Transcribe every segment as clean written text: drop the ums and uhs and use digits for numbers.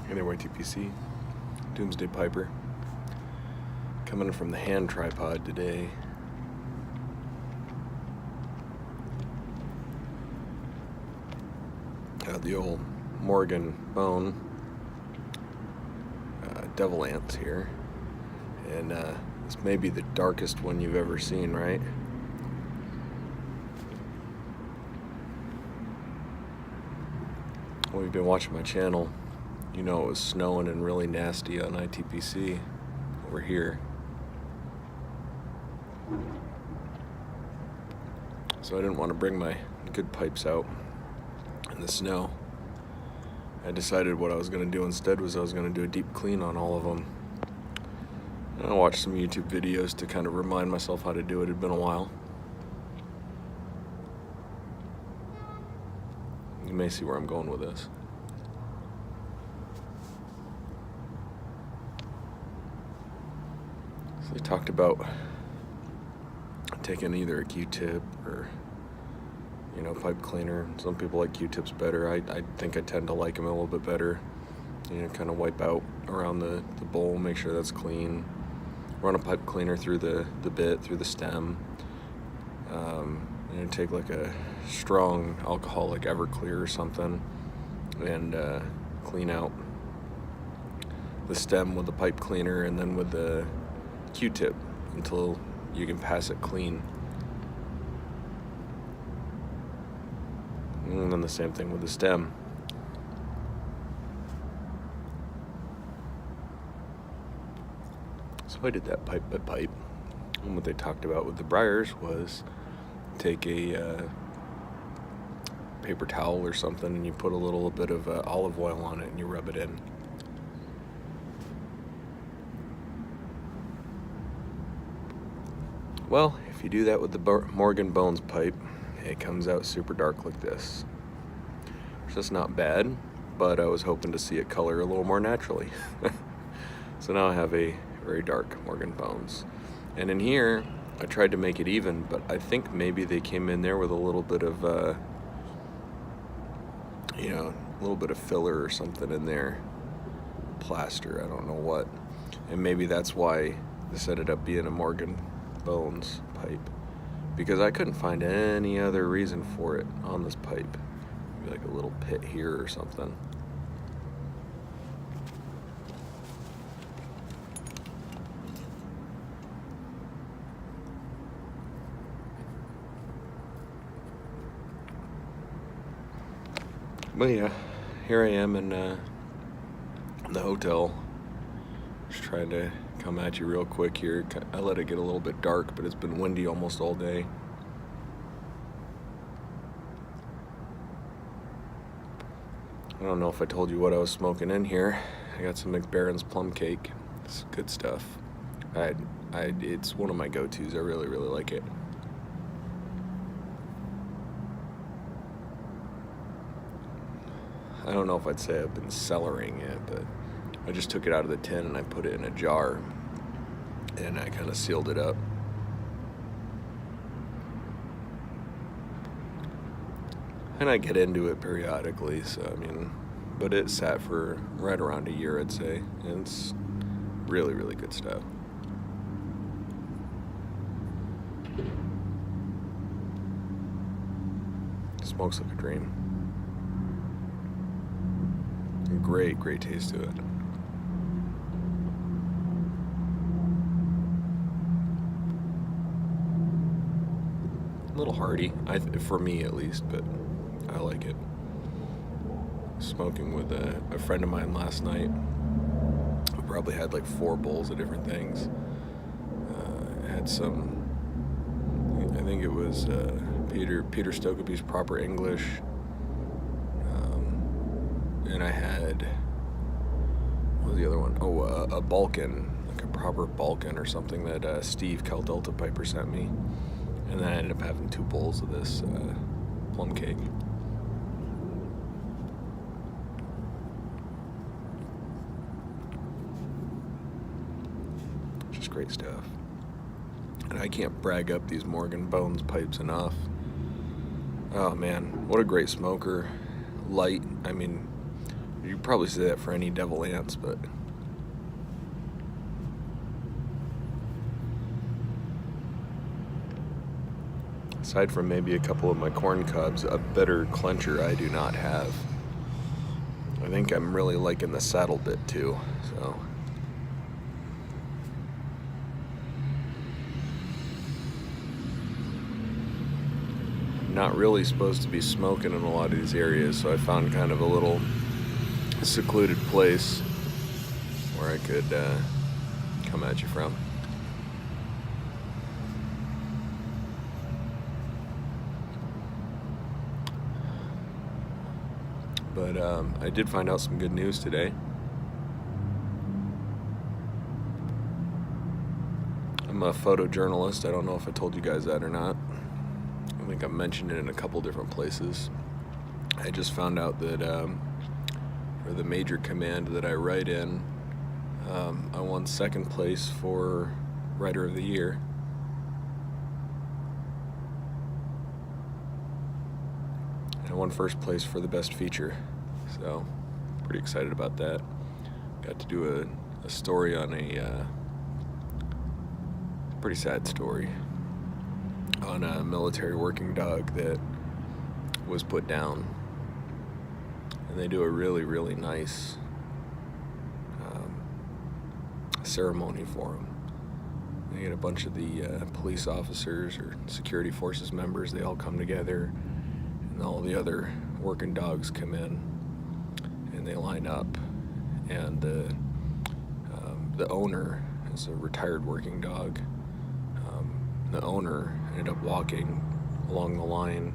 Anyway, TPC, Doomsday Piper, coming from the hand tripod today. Got the old Morgan Bone Devil Anse here, and this may be the darkest one you've ever seen, right? Well, you've been watching my channel, you know it was snowing and really nasty on ITPC over here. So I didn't want to bring my good pipes out in the snow. I decided what I was going to do instead was I was going to do a deep clean on all of them. And I watched some YouTube videos to kind of remind myself how to do it. It had been a while. You may see where I'm going with this. So they talked about taking either a Q-tip or, you know, pipe cleaner. Some people like Q-tips better. I think I tend to like them a little bit better. You know, kind of wipe out around the bowl, make sure that's clean. Run a pipe cleaner through the bit, through the stem. You know, take like a strong alcohol like Everclear or something and clean out the stem with the pipe cleaner and then with the Q-tip until you can pass it clean. And then the same thing with the stem. So I did that pipe by pipe. And what they talked about with the briars was take a paper towel or something and you put a little bit of olive oil on it and you rub it in. Well, if you do that with the Morgan Bones pipe, it comes out super dark like this. So it's not bad, but I was hoping to see it color a little more naturally. So now I have a very dark Morgan Bones. And in here, I tried to make it even, but I think maybe they came in there with a little bit of, you know, a little bit of filler or something in there. Plaster, I don't know what. And maybe that's why this ended up being a Morgan Bones pipe. Because I couldn't find any other reason for it on this pipe. Maybe like a little pit here or something. But yeah, here I am in the hotel. Just trying to come at you real quick here. I let it get a little bit dark, but it's been windy almost all day. I don't know if I told you what I was smoking in here. I got some macBaren's Plumcake. It's good stuff. It's one of my go-tos. I really, really like it. I don't know if I'd say I've been cellaring it, but I just took it out of the tin and I put it in a jar and I kind of sealed it up. And I get into it periodically, so I mean, but it sat for right around a year, I'd say, and it's really, really good stuff. Smokes like a dream. Great, great taste to it. A little hearty, for me at least, but I like it. Smoking with a friend of mine last night. We probably had like 4 bowls of different things. Had some, I think it was Peter Stokeby's Proper English. And I had, what was the other one? Oh, a Balkan, like a proper Balkan or something that Steve Cal Delta Piper sent me. And then I ended up having 2 bowls of this Plumcake. Just great stuff. And I can't brag up these Morgan Bones pipes enough. Oh man, what a great smoker. Light, I mean, You probably say that for any Devil Anse, but aside from maybe a couple of my corn cobs, a better clencher I do not have. I think I'm really liking the saddle bit too, so. Not really supposed to be smoking in a lot of these areas, so I found kind of a little secluded place where I could come at you from. But I did find out some good news today. I'm a photojournalist. I don't know if I told you guys that or not. I think I mentioned it in a couple different places. I just found out that for the major command that I write in, I won second place for Writer of the Year. And I won first place for the best feature. So, pretty excited about that. Got to do a story on a pretty sad story on a military working dog that was put down, and they do a really, really nice ceremony for him. They get a bunch of the police officers or security forces members, they all come together, and all the other working dogs come in, and they line up, and the owner is a retired working dog. The owner ended up walking along the line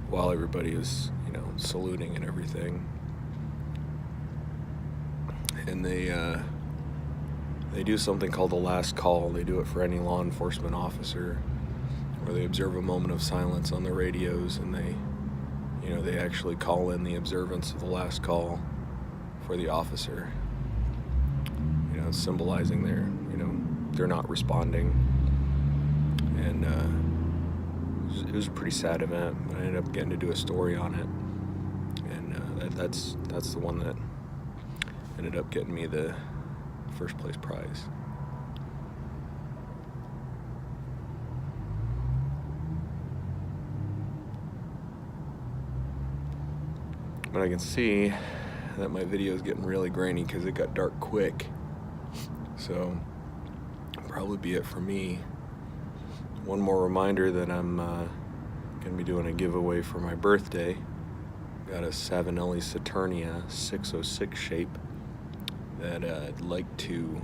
while everybody was, saluting and everything. And they do something called the last call. They do it for any law enforcement officer, where they observe a moment of silence on the radios, and they actually call in the observance of the last call for the officer. Symbolizing they're not responding. And it was a pretty sad event, but I ended up getting to do a story on it, and that's the one that ended up getting me the first place prize. But I can see that my video is getting really grainy because it got dark quick, so probably be it for me. One more reminder that I'm going to be doing a giveaway for my birthday. Got a Savinelli Saturnia 606 shape that I'd like to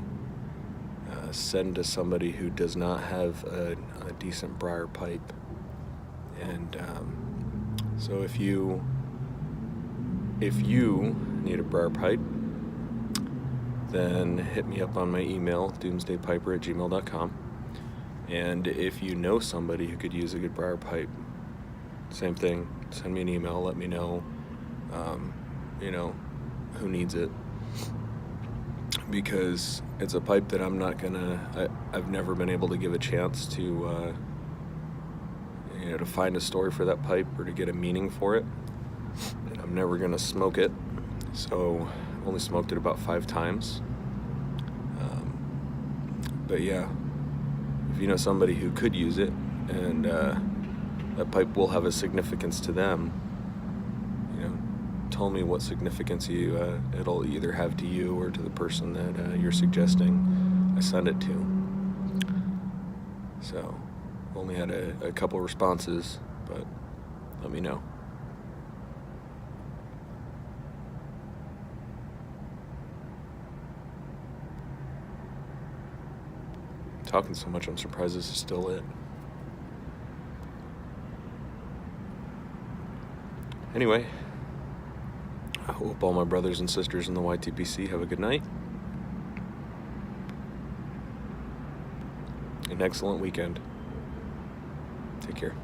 send to somebody who does not have a decent briar pipe. And so if you need a briar pipe, then hit me up on my email, doomsdaypiper@gmail.com. And if you know somebody who could use a good briar pipe, same thing, send me an email, let me know, who needs it. Because it's a pipe that I've never been able to give a chance to find a story for that pipe or to get a meaning for it. And I'm never gonna smoke it, so I've only smoked it about 5 times. But yeah, if you know somebody who could use it, and that pipe will have a significance to them, tell me what significance it'll either have to you or to the person that you're suggesting I send it to. So, I've only had a couple responses, but let me know. Talking so much, I'm surprised this is still lit. Anyway, I hope all my brothers and sisters in the YTPC have a good night. An excellent weekend. Take care.